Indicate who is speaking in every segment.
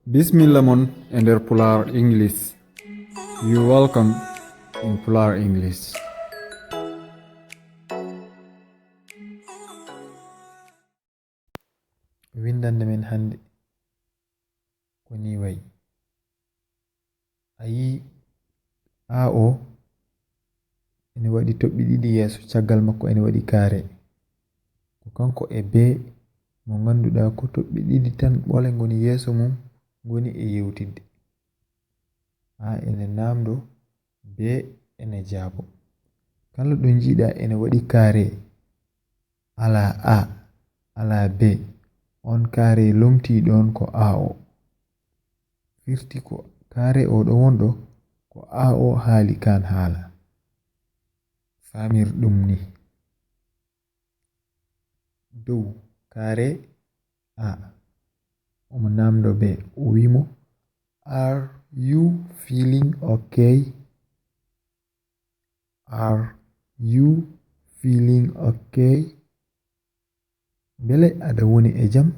Speaker 1: Bismilla mon e nder Pular English. You welcome in Pular English. Windande men hande ko ni wayi. Ayi a o ene waɗi toɓɓi ɗiɗi yeeso, caggal makko ene waɗi kaare. Ko kanko e be mo ganduɗa ko toɓɓi ɗiɗi tan ɓole ngoni yeeso mum ngoni e yewtidde. Ha ene namdo be ene jaabo. Kala ɗo jiiɗa ene waɗi kaare ala a ala be, on kaare lomti ɗon ko a o. Firti ko kaare o ɗo wonɗo ko a o haali kan haala. Famir ɗum ni dow kaare a omo namdo be o wimo, are you feeling okay? Are you feeling okay? Bele aɗa woni e jam?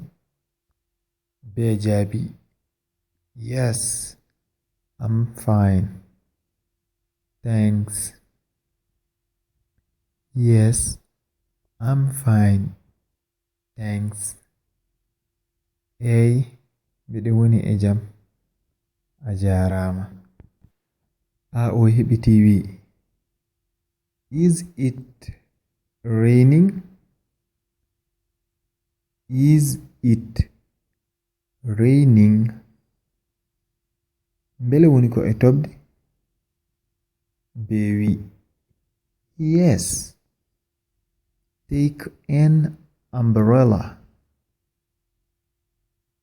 Speaker 1: Be jaabi, yes, I'm fine, thanks. Yes, I'm fine, thanks. Hey, mbeɗe woni e jam, a jarama. A o heɓiti wi, is it raining? Is it raining? Bele woni ko e tobde? Be wi, yes, take an umbrella.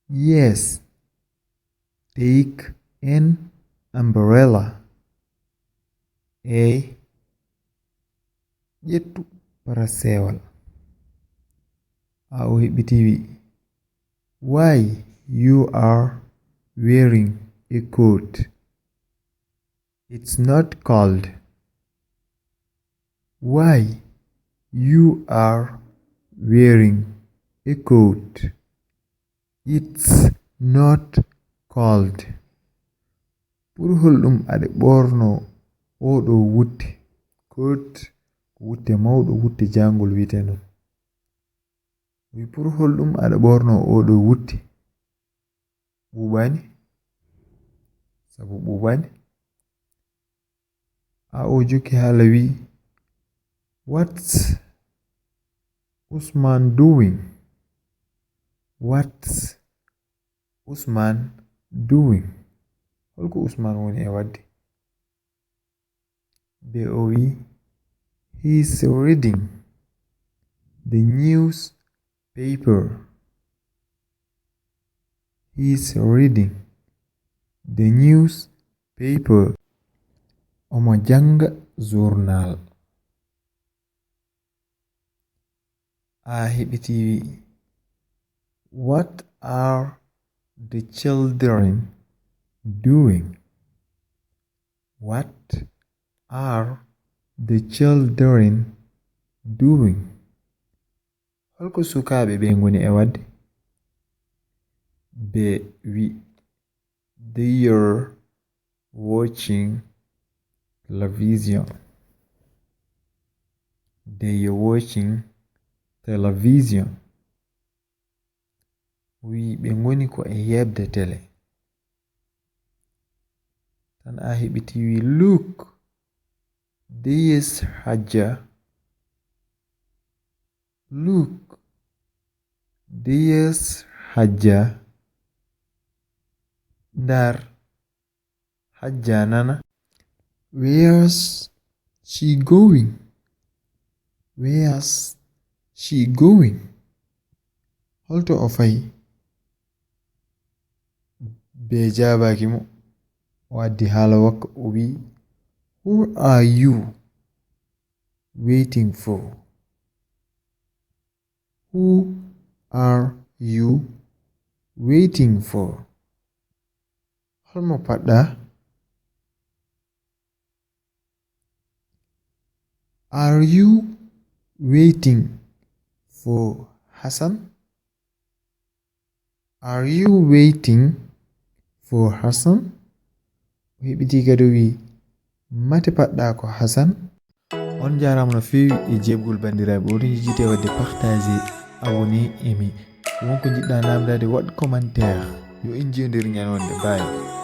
Speaker 1: Yes, take an umbrella. Ƴettu parasewal. A o heɓiti wi, why you are wearing a coat? It's not cold. Why you are wearing a coat? It's not cold. Purhol ɗum aɗe ɓorno oɗo wutte. Coat ko wutte mawɗo, wutte jangol wite non. Wi purhol ɗum aɗe ɓorno oɗo wutte. Ɓuɓani? Sabu ɓuɓani? A o jukki hala wi, what's Usman doing? What's Usman doing? Holko Usman woni e wadde? Be o wi, he's reading the newspaper. He's reading the newspaper. Omo janga journal. A heɓiti wi, what are the children doing? What are the children doing? Holko sukaɓe ɓe ngoni e wadde? Be wi, they are watching television. They are watching television. Wi ɓe ngoni ko e yebde tele. Tan a heɓiti wi, look, there's Hajja. Look, there's Hajja. Ndar Hajja nana. Where's she going? Where's she going? Holto o fayi? Be jabaki mo. O addi hala wakka o wi, who are you waiting for? Who are you waiting for? Holmo paɗɗa? Are you waiting for Hassan? Are you waiting for Hassan. O heɓiti kadi wi mate paɗɗa ko Hassan. On jarama no fewi e jebgol bandiraɓe. Oɗon jejjite wadde partage, abonné, aimé. Wonko jiɗɗa namdade waɗ commentaire. Yo en jewdir ñalawde. Bye.